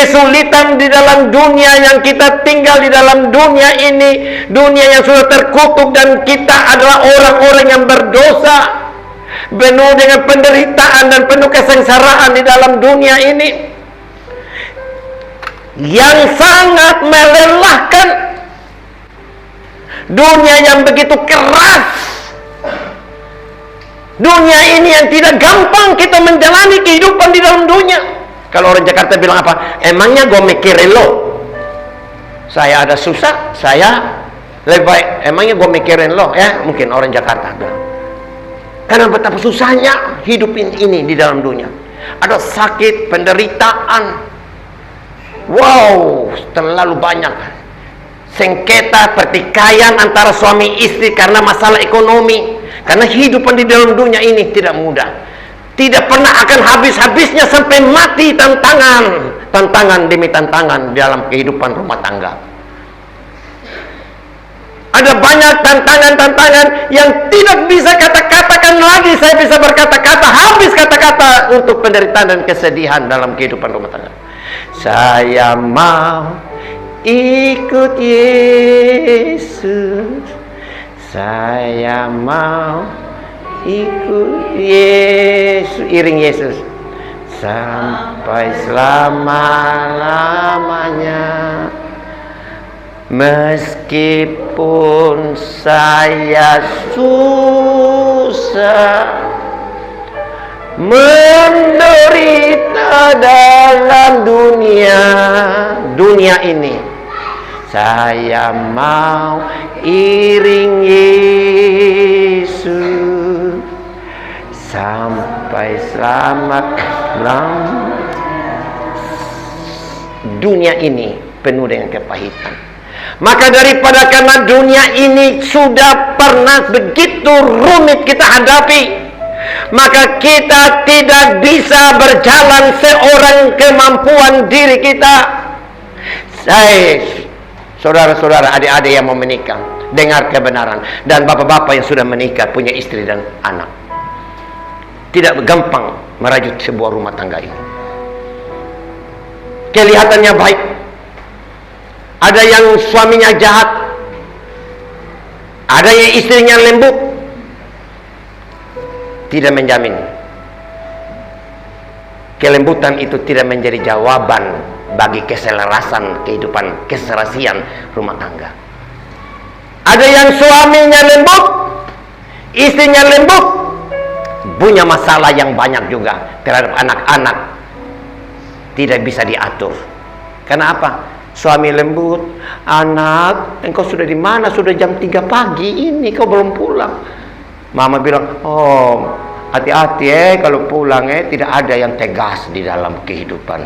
kesulitan di dalam dunia yang kita tinggal di dalam dunia ini, dunia yang sudah terkutuk, dan kita adalah orang-orang yang berdosa, penuh dengan penderitaan dan penuh kesengsaraan di dalam dunia ini yang sangat melelahkan, dunia yang begitu keras, dunia ini yang tidak gampang kita menjalani kehidupan di dalam dunia. Kalau orang Jakarta bilang apa? Emangnya gue mikirin lo, saya ada susah, saya lebih baik. Emangnya gue mikirin lo, ya mungkin orang Jakarta bilang. Karena betapa susahnya hidup ini di dalam dunia. Ada sakit, penderitaan. Wow, terlalu banyak sengketa, pertikaian antara suami istri karena masalah ekonomi. Karena hidupan di dalam dunia ini tidak mudah. Tidak pernah akan habis-habisnya sampai mati, tantangan demi tantangan dalam kehidupan rumah tangga. Ada banyak tantangan-tantangan yang tidak bisa kata-katakan lagi. Saya bisa berkata-kata, habis kata-kata untuk penderitaan dan kesedihan dalam kehidupan rumah tangga. Saya mau ikut Yesus, saya mau ikut Yesus, iring Yesus sampai selama-lamanya. Meskipun saya susah menderita dalam dunia ini, saya mau iring Yesus sampai selamat. Dunia ini penuh dengan kepahitan. Maka daripada karena dunia ini sudah pernah begitu rumit kita hadapi, maka kita tidak bisa berjalan seorang kemampuan diri kita. Saudara-saudara, adik-adik yang mau menikah, dengar kebenaran. Dan bapak-bapak yang sudah menikah, punya istri dan anak, tidak gampang merajut sebuah rumah tangga ini. Kelihatannya baik, ada yang suaminya jahat, ada yang istrinya lembut. Tidak menjamin kelembutan itu tidak menjadi jawaban bagi keselarasan kehidupan, keserasian rumah tangga. Ada yang suaminya lembut, istrinya lembut, punya masalah yang banyak juga terhadap anak-anak, tidak bisa diatur. Karena apa? Suami lembut, anak, engkau sudah di mana? Sudah jam 3 pagi ini kau belum pulang. Mama bilang, oh hati-hati kalau pulang tidak ada yang tegas di dalam kehidupan.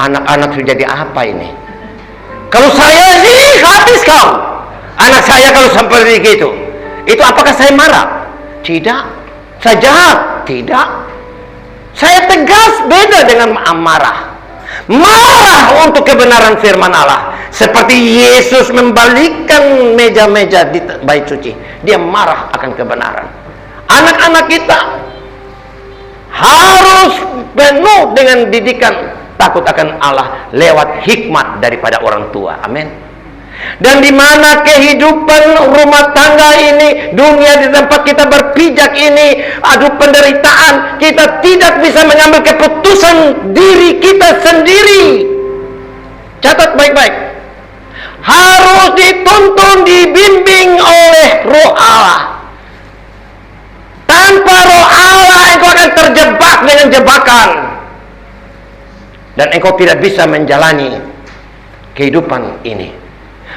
Anak-anak sudah jadi apa ini? Kalau saya ini habis kau. Anak saya kalau sampai begitu, itu apakah saya marah? Tidak. Saya jahat? Tidak. Saya tegas, beda dengan marah. Marah untuk kebenaran firman Allah. Seperti Yesus membalikkan meja-meja di bait suci, dia marah akan kebenaran. Anak-anak kita harus penuh dengan didikan takut akan Allah lewat hikmat daripada orang tua. Amin. Dan di mana kehidupan rumah tangga ini, dunia di tempat kita berpijak ini, aduh penderitaan, kita tidak bisa mengambil keputusan diri kita sendiri. Catat baik-baik. Harus dituntun, dibimbing oleh Roh Allah. Tanpa Roh Allah, engkau akan terjebak dengan jebakan, dan engkau tidak bisa menjalani kehidupan ini.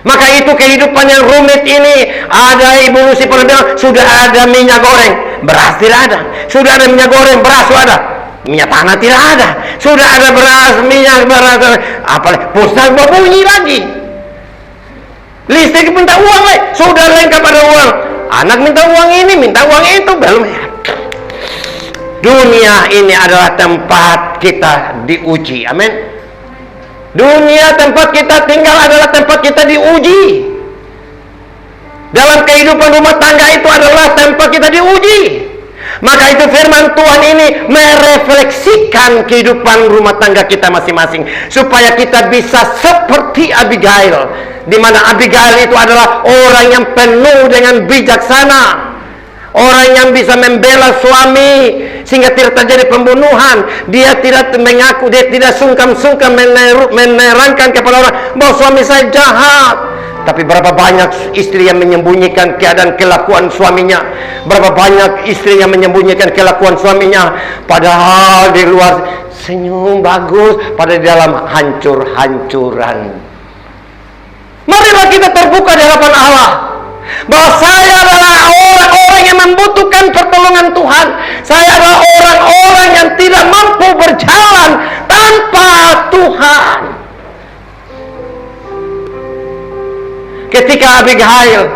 Maka itu kehidupan yang rumit ini. Ada Ibu Lucy pernah bilang, sudah ada minyak goreng, beras tidak ada. Sudah ada minyak goreng, beras tidak ada. Minyak tanah tidak ada. Sudah ada beras, minyak, beras, apalagi pulsa berbunyi lagi. Listrik minta uang lagi, sudah lengkap ada uang. Anak minta uang ini, minta uang itu, belum. Dunia ini adalah tempat kita diuji. Amin. Dunia tempat kita tinggal adalah tempat kita diuji. Dalam kehidupan rumah tangga itu adalah tempat kita diuji. Maka itu firman Tuhan ini merefleksikan kehidupan rumah tangga kita masing-masing, supaya kita bisa seperti Abigail, di mana Abigail itu adalah orang yang penuh dengan bijaksana, orang yang bisa membela suami sehingga tidak terjadi pembunuhan. Dia tidak mengaku, dia tidak sungkan-sungkan menerangkan kepada orang bahwa suami saya jahat. Tapi berapa banyak istri yang menyembunyikan keadaan kelakuan suaminya, berapa banyak istri yang menyembunyikan kelakuan suaminya, padahal di luar senyum bagus, pada di dalam hancur-hancuran. Marilah kita terbuka di hadapan Allah, bahwa saya adalah orang-orang yang membutuhkan pertolongan Tuhan. Saya adalah orang-orang yang tidak mampu berjalan tanpa Tuhan. Ketika Abigail,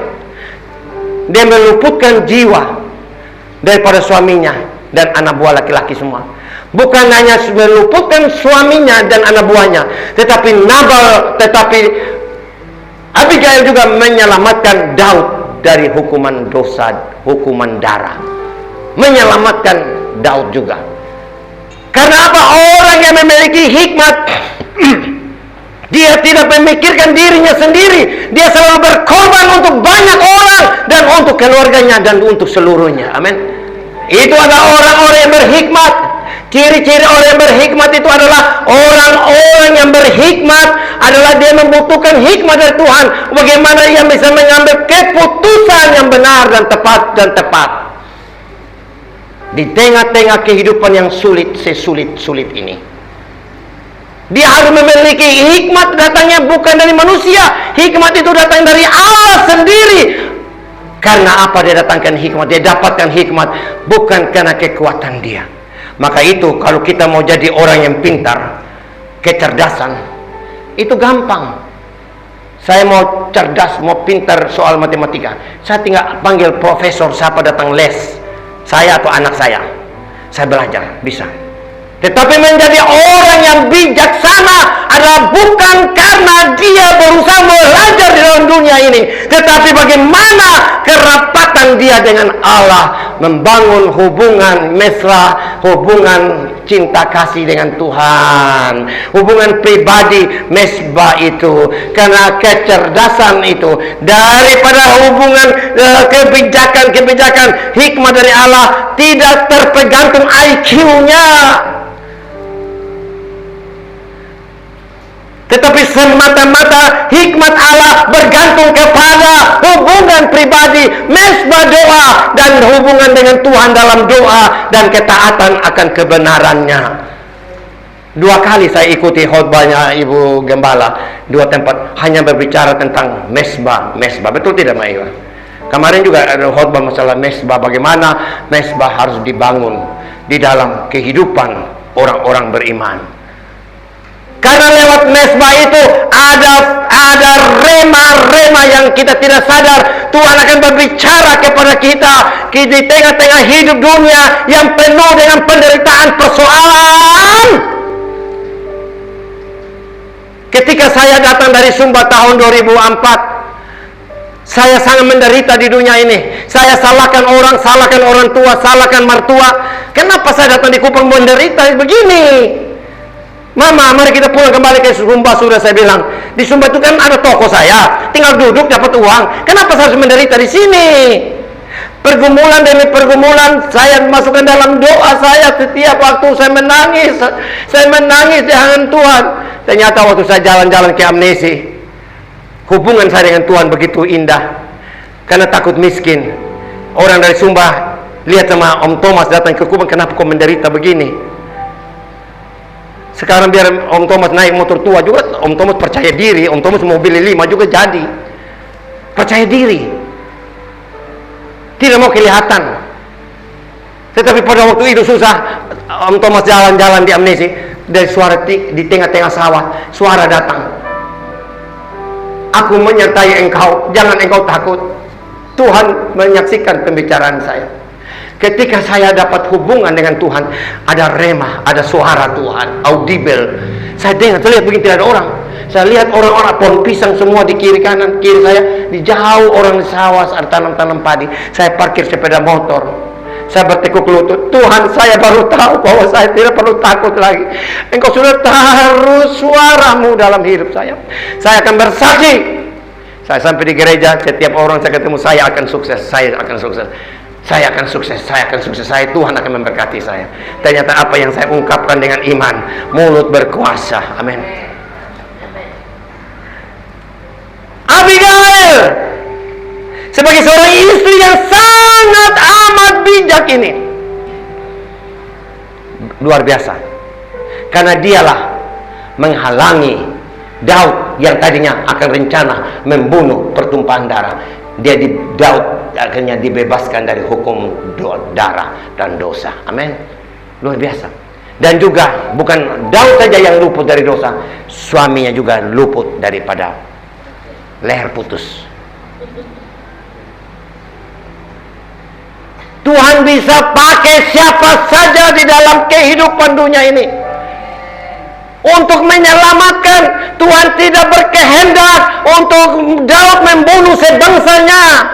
dia meluputkan jiwa daripada suaminya dan anak buah laki-laki semua. Bukan hanya meluputkan suaminya dan anak buahnya, tetapi Abigail juga menyelamatkan Daud dari hukuman dosa, hukuman darah. Menyelamatkan Daud juga. Karena apa? Orang yang memiliki hikmat, dia tidak memikirkan dirinya sendiri. Dia selalu berkorban untuk banyak orang dan untuk keluarganya dan untuk seluruhnya. Amin. Itu adalah orang-orang yang berhikmat. Ciri-ciri orang yang berhikmat itu adalah orang-orang yang berhikmat adalah dia membutuhkan hikmat dari Tuhan. Bagaimana ia bisa mengambil keputusan yang benar dan tepat. Di tengah-tengah kehidupan yang sesulit ini, dia harus memiliki hikmat. Datangnya bukan dari manusia. Hikmat itu datang dari Allah sendiri. Karena apa dia datangkan hikmat? Dia dapatkan hikmat bukan karena kekuatan dia. Maka itu kalau kita mau jadi orang yang pintar, kecerdasan itu gampang. Saya mau cerdas, mau pintar soal matematika, saya tinggal panggil profesor siapa datang les, saya atau anak saya belajar, bisa. Tetapi menjadi orang yang bijaksana adalah bukan karena dia berusaha belajar di dalam dunia ini, tetapi bagaimana kerapatan dia dengan Allah, membangun hubungan mesra, hubungan cinta kasih dengan Tuhan, hubungan pribadi, mesbah itu. Karena kecerdasan itu daripada hubungan kebijakan hikmah dari Allah tidak tergantung IQ-nya, tetapi semata-mata hikmat Allah bergantung kepada hubungan pribadi, mesbah doa, dan hubungan dengan Tuhan dalam doa dan ketaatan akan kebenarannya. 2 kali saya ikuti khotbahnya Ibu Gembala, 2 tempat hanya berbicara tentang mesbah. Betul tidak, Mbak Iwa? Kemarin juga ada khotbah masalah mesbah, bagaimana mesbah harus dibangun di dalam kehidupan orang-orang beriman. Karena lewat mesbah itu ada rema-rema yang kita tidak sadar. Tuhan akan berbicara kepada kita di tengah-tengah hidup dunia yang penuh dengan penderitaan, persoalan. Ketika saya datang dari Sumba tahun 2004, saya sangat menderita di dunia ini. Saya salahkan orang tua, salahkan mertua. Kenapa saya datang di Kupang menderita begini? Mama, mari kita pulang kembali ke Sumba. Sudah saya bilang, di Sumba itu kan ada toko saya, tinggal duduk dapat uang. Kenapa saya harus menderita di sini? Pergumulan demi pergumulan saya masukkan dalam doa saya. Setiap waktu saya menangis di hadapan Tuhan. Ternyata waktu saya jalan-jalan ke Amnesi, hubungan saya dengan Tuhan begitu indah. Karena takut miskin, orang dari Sumba lihat sama Om Thomas datang ke Kupang, kenapa kau menderita begini? Sekarang biar Om Thomas naik motor tua juga, Om Thomas percaya diri. Om Thomas mau beli 5 juga jadi. Percaya diri, tidak mau kelihatan. Tetapi pada waktu itu susah. Om Thomas jalan-jalan di Amnesi, dari suara di tengah-tengah sawah, suara datang. Aku menyertai engkau, jangan engkau takut. Tuhan menyaksikan pembicaraan saya. Ketika saya dapat hubungan dengan Tuhan, ada rema, ada suara Tuhan, audible. Saya dengar, saya lihat begini tidak ada orang. Saya lihat orang-orang pohon pisang semua di kiri kanan, kiri saya, di jauh orang di sawah, ada tanam-tanam padi. Saya parkir sepeda motor. Saya bertekuk lutut, Tuhan, saya baru tahu bahwa saya tidak perlu takut lagi. Engkau sudah taruh suaramu dalam hidup saya. Saya akan bersaksi. Saya sampai di gereja, setiap orang saya ketemu, saya akan sukses, saya akan sukses. Saya akan sukses, saya akan sukses, Tuhan akan memberkati saya. Ternyata apa yang saya ungkapkan dengan iman, mulut berkuasa. Amin. Abigail sebagai seorang istri yang sangat amat bijak ini, luar biasa, karena dialah menghalangi Daud yang tadinya akan rencana membunuh pertumpahan darah. Daud akhirnya dibebaskan dari hukum darah dan dosa. Amin. Luar biasa. Dan juga bukan Daud saja yang luput dari dosa, suaminya juga luput daripada leher putus. Tuhan bisa pakai siapa saja di dalam kehidupan dunia ini untuk menyelamatkan. Tuhan tidak berkehendak untuk Daud membunuh sebangsanya.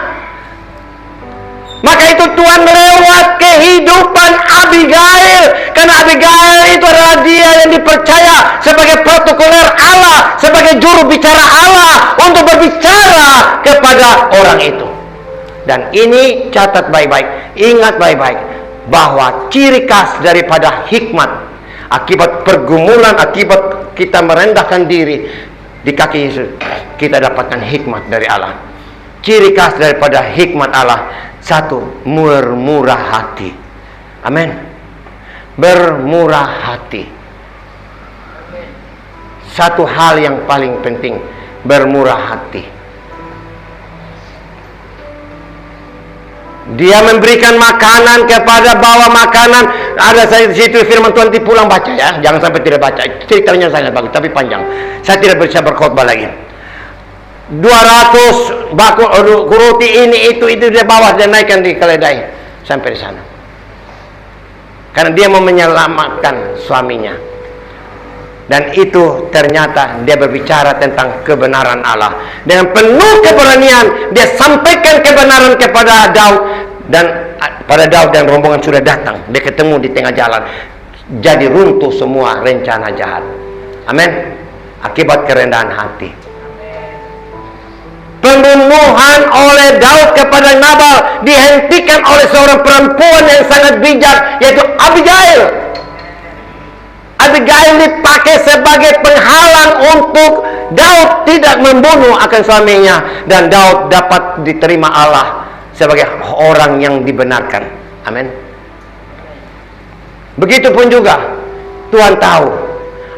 Maka itu Tuhan lewat kehidupan Abigail, karena Abigail itu adalah dia yang dipercaya sebagai protokoler Allah, sebagai juru bicara Allah untuk berbicara kepada orang itu. Dan ini catat baik-baik, ingat baik-baik, bahwa ciri khas daripada hikmat, akibat pergumulan, akibat kita merendahkan diri di kaki Yesus, kita dapatkan hikmat dari Allah. Ciri khas daripada hikmat Allah, satu, bermurah hati. Amin. Bermurah hati. Satu hal yang paling penting, bermurah hati. Dia memberikan makanan kepada bawa makanan. Ada saya di situ firman Tuhan, nanti pulang baca ya, jangan sampai tidak baca. Ceritanya sangat bagus tapi panjang. Saya tidak bisa berkhotbah lagi. 200 bakul roti ini itu dia bawa dan naikkan di keledai sampai di sana. Karena dia mau menyelamatkan suaminya. Dan itu ternyata dia berbicara tentang kebenaran Allah. Dengan penuh keberanian dia sampaikan kebenaran kepada Daud. Dan pada Daud dan rombongan sudah datang. Dia ketemu di tengah jalan. Jadi runtuh semua rencana jahat. Amin. Akibat kerendahan hati. Pembunuhan oleh Daud kepada Nabal dihentikan oleh seorang perempuan yang sangat bijak, yaitu Abigail. Abigail dipakai sebagai penghalang untuk Daud tidak membunuh akan suaminya, dan Daud dapat diterima Allah sebagai orang yang dibenarkan. Amin. Begitupun juga Tuhan tahu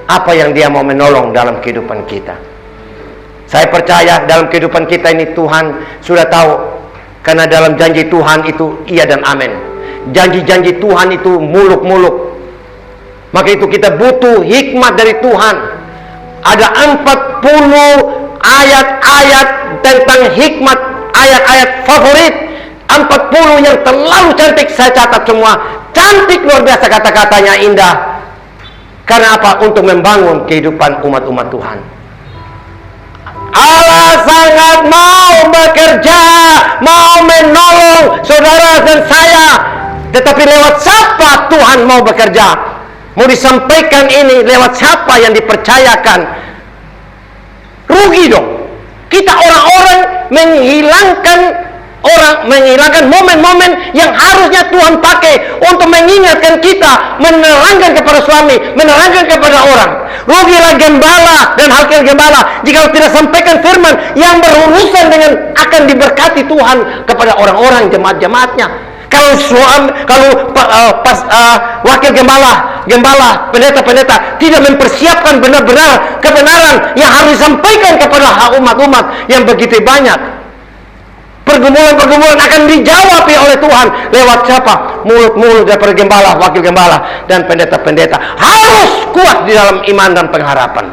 apa yang dia mau menolong dalam kehidupan kita. Saya percaya dalam kehidupan kita ini Tuhan sudah tahu, karena dalam janji Tuhan itu iya dan amin. Janji-janji Tuhan itu muluk-muluk. Maka itu kita butuh hikmat dari Tuhan. Ada 40 ayat-ayat tentang hikmat, ayat-ayat favorit. 40 yang terlalu cantik, saya catat semua. Cantik luar biasa, kata-katanya indah. Karena apa? Untuk membangun kehidupan umat-umat Tuhan. Allah sangat mau bekerja, mau menolong saudara dan saya. Tetapi lewat siapa Tuhan mau bekerja? Mau disampaikan ini lewat siapa yang dipercayakan? Rugi dong. Kita orang-orang menghilangkan momen-momen yang harusnya Tuhan pakai untuk mengingatkan kita, menerangkan kepada suami, menerangkan kepada orang. Rugilah gembala dan hakil gembala jika tidak sampaikan firman yang berurusan dengan akan diberkati Tuhan kepada orang-orang, jemaat-jemaatnya. Kalau wakil gembala, pendeta-pendeta tidak mempersiapkan benar-benar kebenaran yang harus disampaikan kepada umat-umat yang begitu banyak, pergumulan-pergumulan akan dijawab oleh Tuhan lewat siapa? Mulut-mulut daripada gembala, wakil gembala, dan pendeta-pendeta. Harus kuat di dalam iman dan pengharapan.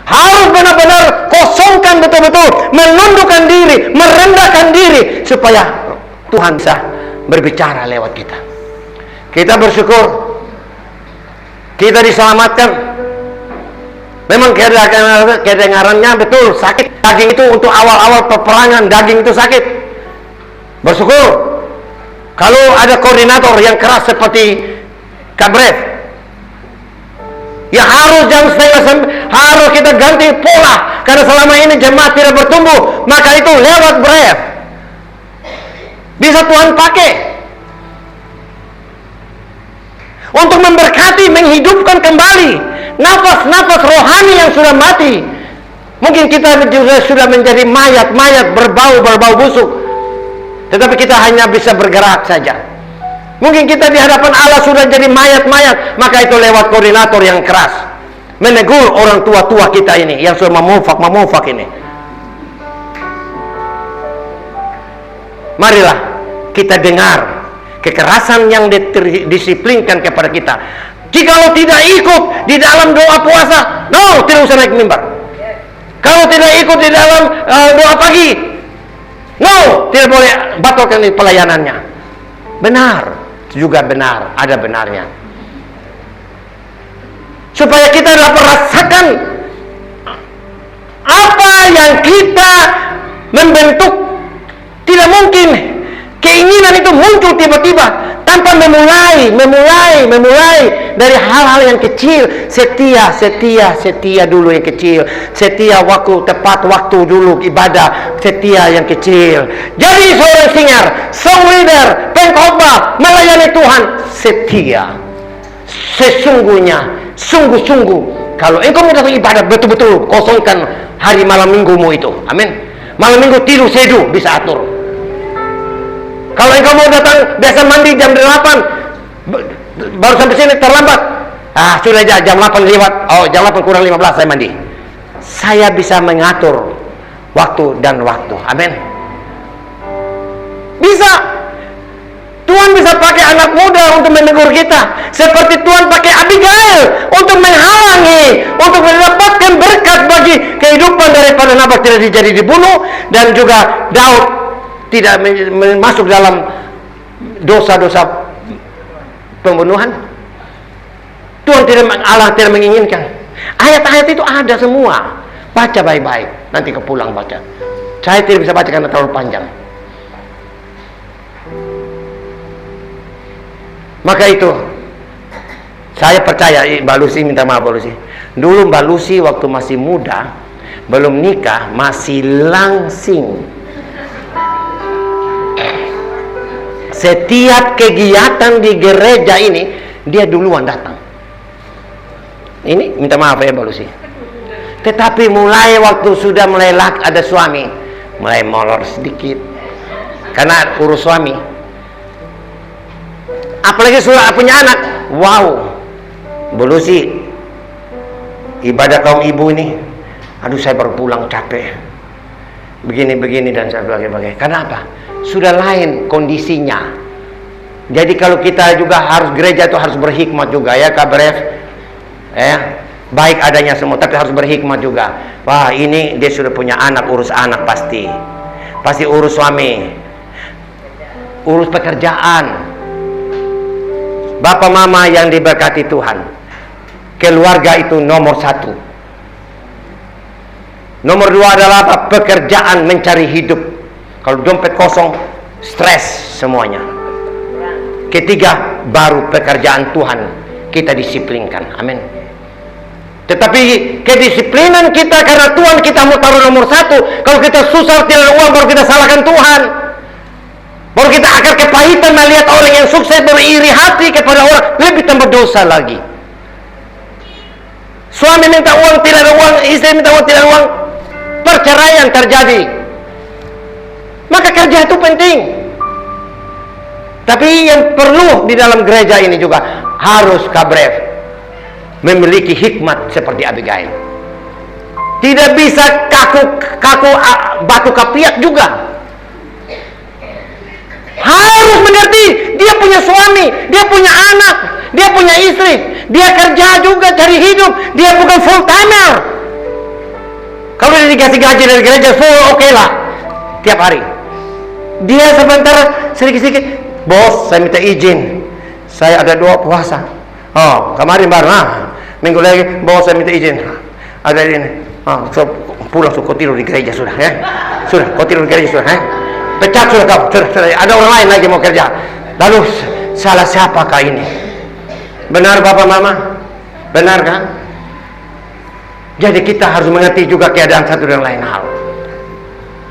Harus benar-benar kosongkan betul-betul, menundukkan diri, merendahkan diri, supaya Tuhan bisa berbicara lewat kita. Kita bersyukur kita diselamatkan. Memang kedengarannya betul sakit. Daging itu untuk awal-awal peperangan, daging itu sakit. Bersyukur Kalau ada koordinator yang keras seperti Kak Bref, ya harus harus kita ganti pola, karena selama ini jemaat tidak bertumbuh. Maka itu lewat Bref bisa Tuhan pakai untuk memberkati, menghidupkan kembali nafas-nafas rohani yang sudah mati. Mungkin kita sudah menjadi mayat-mayat berbau busuk, tetapi kita hanya bisa bergerak saja. Mungkin kita di hadapan Allah sudah jadi mayat-mayat. Maka itu lewat koordinator yang keras, menegur orang tua-tua kita ini yang sudah memufak ini. Marilah kita dengar kekerasan yang didisiplinkan kepada kita. Jikalau tidak ikut di dalam doa puasa, no, tidak usah naik mimbar. Kalau tidak ikut di dalam doa pagi, no, tidak boleh, batalkan pelayanannya. Benar, juga benar, ada benarnya. Supaya kita dapat rasakan apa yang kita membentuk. Tidak mungkin keinginan itu muncul tiba-tiba tanpa memulai dari hal-hal yang kecil. Setia dulu yang kecil. Setia tepat waktu dulu ibadah. Setia yang kecil. Jadi seorang singer, song leader, pengkhotbah, melayani Tuhan, setia. Sesungguhnya, sungguh-sungguh, kalau engkau mau datang ibadah, betul-betul kosongkan hari malam minggumu itu. Amin. Malam minggu tidur seduh bisa atur. Kalau engkau mau datang, biasa mandi jam 8, baru sampai sini terlambat. Sudah aja jam 8 lewat. Oh, jam 8 kurang 15 saya mandi. Saya bisa mengatur waktu dan waktu. Amin. Bisa. Tuhan bisa pakai anak muda untuk menegur kita, seperti Tuhan pakai Abigail untuk menghalangi, untuk mendapatkan berkat bagi kehidupan daripada Nabal tidak jadi dibunuh, dan juga Daud tidak masuk dalam dosa-dosa pembunuhan. Tuhan Allah tidak menginginkan. Ayat-ayat itu ada semua. Baca baik-baik. Nanti ke pulang baca. Saya tidak bisa baca karena terlalu panjang. Maka itu saya percaya. Mbak Lucy, minta maaf Mbak Lucy. Dulu Mbak Lucy waktu masih muda, belum nikah, masih langsing. Setiap kegiatan di gereja ini dia duluan datang. Ini minta maaf ya Mbak Lucy. Tetapi mulai waktu sudah mulai ada suami, mulai molor sedikit karena urus suami. Apalagi sudah punya anak. Wow, Mbak Lucy, ibadah kaum ibu ini, aduh saya baru pulang capek, begini dan sebagainya. Kenapa? Sudah lain kondisinya. Jadi kalau kita juga harus, gereja itu harus berhikmat juga ya Kak Bref. Baik adanya semua, tapi harus berhikmat juga. Wah, ini dia sudah punya anak, urus anak pasti urus suami, urus pekerjaan. Bapak mama yang diberkati Tuhan, keluarga itu nomor 1. Nomor 2 adalah apa? Pekerjaan, mencari hidup. Kalau dompet kosong, stres semuanya. Ketiga, baru pekerjaan Tuhan kita disiplinkan. Amin. Tetapi kedisiplinan kita karena Tuhan kita mau taruh nomor 1. Kalau kita susah tidak ada uang, baru kita salahkan Tuhan. Baru kita akar kepahitan melihat orang yang sukses, beriri hati kepada orang, lebih tambah dosa lagi. Suami minta uang, tidak ada uang. Istri minta uang, tidak ada uang. Perceraian terjadi. Maka kerja itu penting. Tapi yang perlu di dalam gereja ini juga harus Kak Bref memiliki hikmat seperti Abigail. Tidak bisa kaku batu kapiak juga. Harus mengerti, dia punya suami, dia punya anak, dia punya istri, dia kerja juga cari hidup, dia bukan full timer. Kalau dia dikasih gaji dari gereja full, oke lah, tiap hari. Dia sebentar sedikit-sedikit, bos saya minta izin, saya ada doa puasa. Oh, kemarin baru, minggu lagi, bos saya minta izin, ada ini, so, pulang kau tidur di gereja sudah ya, sudah kau tidur di gereja sudah ya. Pecat sudah kau, sudah, ada orang lain lagi mau kerja. Lalu salah siapakah ini? Benar Bapak Mama? Benar kan? Jadi kita harus mengerti juga keadaan satu dan lain hal.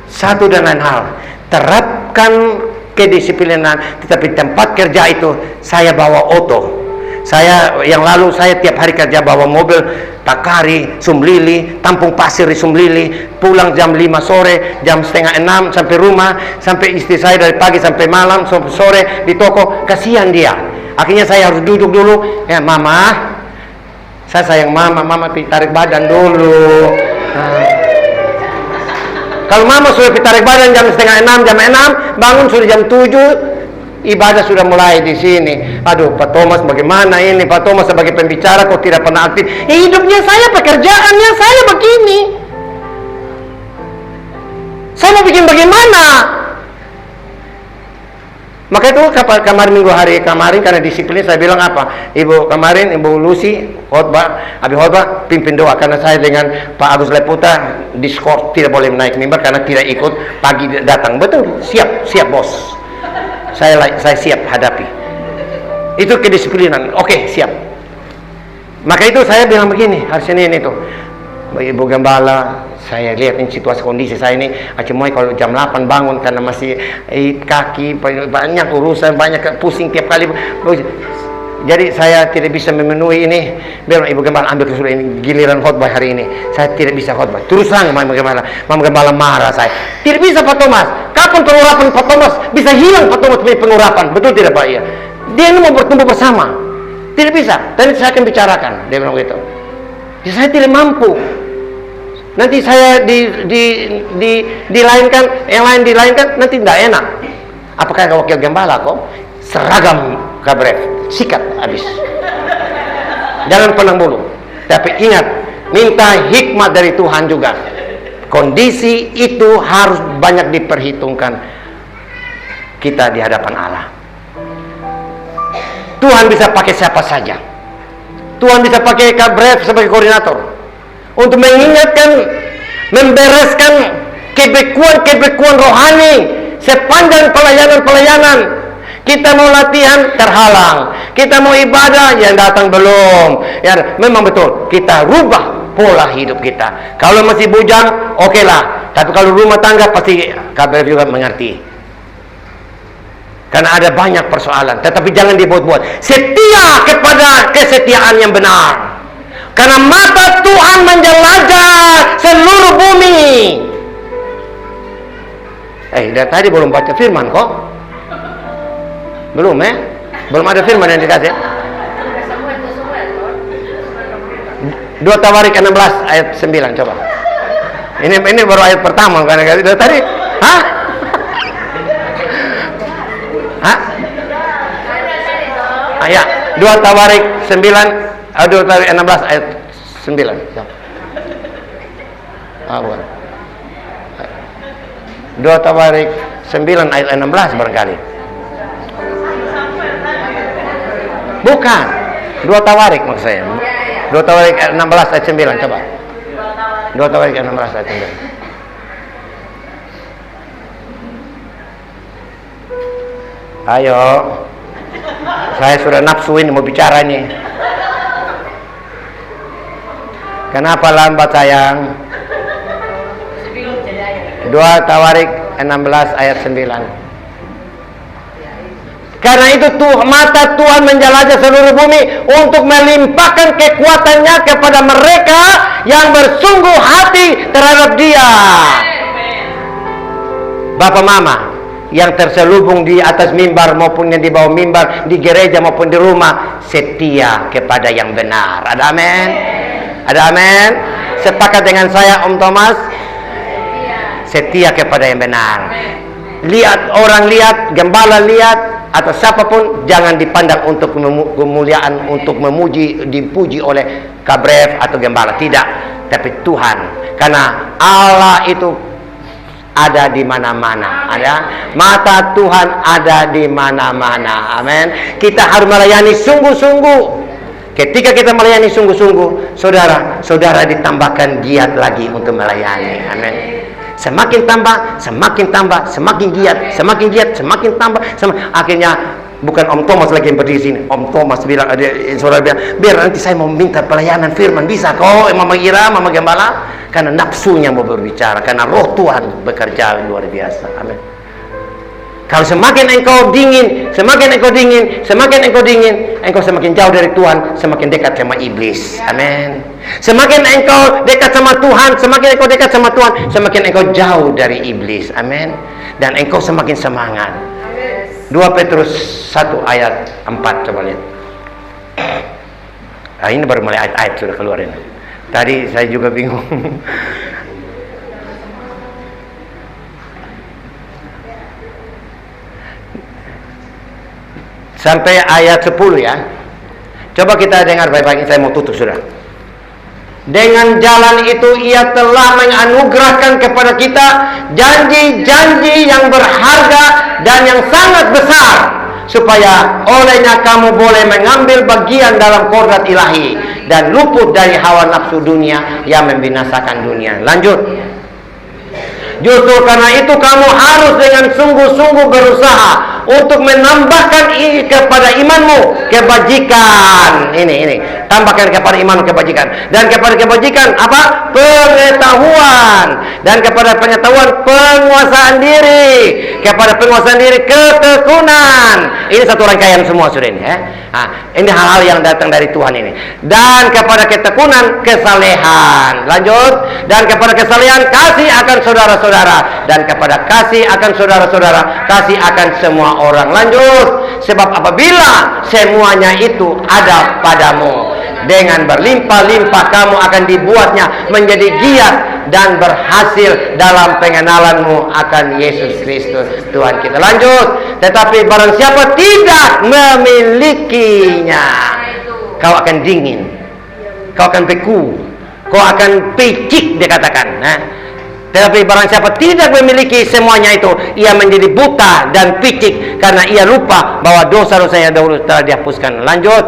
Satu dan lain hal. Terapkan kedisiplinan. Tetapi tempat kerja itu saya bawa auto. Saya yang lalu saya tiap hari kerja bawa mobil Takari, Sumlili, tampung pasir di Sumlili, pulang jam 5 sore, jam setengah 6 sampai rumah, sampai istri saya dari pagi sampai malam, sampai sore di toko. Kasihan dia. Akhirnya saya harus duduk dulu. Ya Mama, saya sayang Mama tarik badan dulu. Kalau Mama sudah tarik badan jam setengah 6, jam 6, bangun sudah jam 7. Ibadah sudah mulai di sini. Aduh, Pak Thomas bagaimana ini? Pak Thomas sebagai pembicara kok tidak pernah aktif? Hidupnya saya, pekerjaannya saya begini. Saya mau bikin bagaimana? Maka itu kemarin minggu hari kemarin karena disiplin saya bilang apa? Ibu Lucy khotbah, habis khotbah pimpin doa karena saya dengan Pak Agus Leputa diskors tidak boleh naik mimbar karena tidak ikut pagi datang. Betul, siap bos. Saya siap hadapi. Itu kedisiplinan. Oke, siap. Maka itu saya bilang begini, hari Senin itu. Ibu Gembala, saya lihat ini situasi kondisi saya ini. Cuma kalau jam 8 bangun karena masih kaki banyak urusan, banyak pusing tiap kali. Jadi saya tidak bisa memenuhi ini. Biar Ibu Gembala ambil kesulitan ini, giliran khotbah hari ini. Saya tidak bisa khotbah. Terus terang Mama Gembala marah saya. Tidak bisa Pak Thomas. Kapan pengurapan Pak Thomas bisa hilang Pak Thomas punya pengurapan? Betul tidak Pak? Iya. Dia ini mau bertumbuh bersama. Tidak bisa. Tadi saya akan bicarakan. Dia bilang begitu. Ya, saya tidak mampu. Nanti saya dilainkan, yang lain dilainkan, nanti tidak enak. Apakah wakil Gembala kok? Seragam kabref, sikat habis. Jangan pandang bulu. Tapi ingat, minta hikmat dari Tuhan juga. Kondisi itu harus banyak diperhitungkan kita di hadapan Allah. Tuhan bisa pakai siapa saja. Tuhan bisa pakai kabref sebagai koordinator untuk mengingatkan, membereskan kebekuan rohani sepanjang pelayanan. Kita mau latihan terhalang, kita mau ibadah yang datang belum. Ya, memang betul kita rubah pola hidup kita. Kalau masih bujang, oke lah. Tapi kalau rumah tangga pasti kabar juga mengerti. Karena ada banyak persoalan, tetapi jangan dibuat-buat. Setia kepada kesetiaan yang benar. Karena mata Tuhan menjelajah seluruh bumi. Dari tadi belum baca firman kok. Belum belum ada firman yang dikasih. 2 Tawarik 16 ayat 9 coba. Ini baru ayat pertama karena tadi. Hah? 2 Tawarik 9 2 Tawarik 16 ayat 9. Coba. 2 Tawarik 9 ayat 16 barangkali. Bukan 2 Tawarik maksud saya. 2 Tawarik 16 ayat 9 coba. 2 Tawarik 16 ayat 9. Ayo. Saya sudah nafsuin mau bicara nih. Kenapa lambat sayang? 2 Tawarik 16 ayat 9. Karena itu mata Tuhan menjelajah seluruh bumi untuk melimpahkan kekuatannya kepada mereka yang bersungguh hati terhadap Dia. Bapak Mama yang terselubung di atas mimbar maupun yang di bawah mimbar, di gereja maupun di rumah, setia kepada yang benar. Ada amin? Ada amin? Sepakat dengan saya Om Thomas? Setia kepada yang benar. Lihat, orang lihat, gembala lihat, atau siapapun, jangan dipandang untuk kemuliaan, untuk memuji, dipuji oleh kabref atau gembala. Tidak, tapi Tuhan. Karena Allah itu ada di mana-mana. Ada mata Tuhan ada di mana-mana. Amin. Kita harus melayani sungguh-sungguh. Ketika kita melayani sungguh-sungguh, saudara ditambahkan giat lagi untuk melayani. Amin. Semakin tambah, semakin giat, semakin tambah, akhirnya Bukan Om Thomas lagi yang berdiri sini. Om Thomas bilang, ada saudara bilang, biar nanti saya mau minta pelayanan firman. Bisa kok, Mama Ira, Mama Gembala. Karena nafsunya mau berbicara, karena roh Tuhan bekerja luar biasa. Amin. Kalau semakin engkau dingin, engkau semakin jauh dari Tuhan, semakin dekat sama iblis. Amin. Semakin engkau dekat sama Tuhan, semakin engkau jauh dari iblis. Amin. Dan engkau semakin semangat. 2 Petrus 1 ayat 4, coba lihat. Nah, ini baru mulai ayat-ayat sudah keluar ini. Tadi saya juga bingung. Sampai ayat 10 ya. Coba kita dengar baik-baik, saya mau tutup sudah. Dengan jalan itu ia telah menganugerahkan kepada kita janji-janji yang berharga dan yang sangat besar, supaya olehnya kamu boleh mengambil bagian dalam kodrat ilahi dan luput dari hawa nafsu dunia yang membinasakan dunia. Lanjut. Justru karena itu kamu harus dengan sungguh-sungguh berusaha untuk menambahkan kepada imanmu kebajikan. Ini tambahkan kepada imanmu kebajikan, dan kepada kebajikan apa? Pengetahuan, dan kepada pengetahuan penguasaan diri, kepada penguasaan diri ketekunan. Ini satu rangkaian semua sudah ini ya. Nah, ini hal-hal yang datang dari Tuhan ini. Dan kepada ketekunan kesalehan. Lanjut. Dan kepada kesalehan kasih akan saudara-saudara, dan kepada kasih akan saudara-saudara kasih akan semua orang. Lanjut. Sebab apabila semuanya itu ada padamu, dengan berlimpah-limpah kamu akan dibuatnya menjadi giat dan berhasil dalam pengenalanmu akan Yesus Kristus Tuhan kita. Lanjut. Tetapi barang siapa tidak memilikinya, kau akan dingin, kau akan beku, kau akan picik, dikatakan. Nah, tetapi barang siapa tidak memiliki semuanya itu, ia menjadi buta dan picik, karena ia lupa bahwa dosa-dosanya dahulu telah dihapuskan. Lanjut.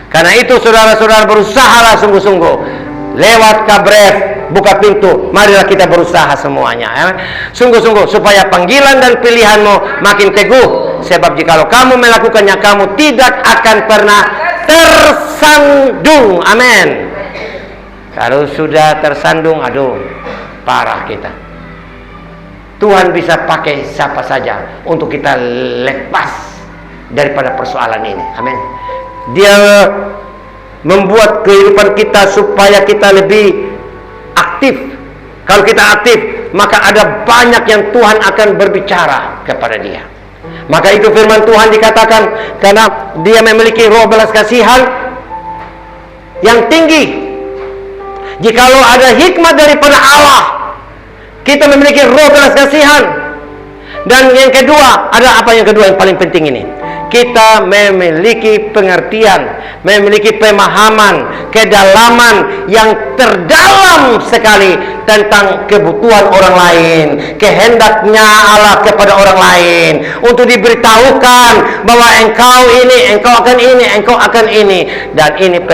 Karena itu saudara-saudara, berusahalah sungguh-sungguh. Lewat kabref, buka pintu, marilah kita berusaha semuanya ya. Sungguh-sungguh supaya panggilan dan pilihanmu makin teguh. Sebab jikalau kamu melakukannya, kamu tidak akan pernah tersandung. Amin. Kalau sudah tersandung, aduh, parah kita. Tuhan bisa pakai siapa saja untuk kita lepas daripada persoalan ini. Amin. Dia membuat kehidupan kita supaya kita lebih aktif. Kalau kita aktif, maka ada banyak yang Tuhan akan berbicara kepada dia. Maka itu firman Tuhan dikatakan, karena dia memiliki roh belas kasihan yang tinggi. Jikalau ada hikmat daripada Allah, kita memiliki roh belas kasihan. Dan yang kedua, ada apa yang kedua yang paling penting ini? Kita memiliki pengertian, memiliki pemahaman, kedalaman yang terdalam sekali tentang kebutuhan orang lain, kehendaknya Allah kepada orang lain, untuk diberitahukan bahwa engkau ini, engkau akan ini, engkau akan ini, dan ini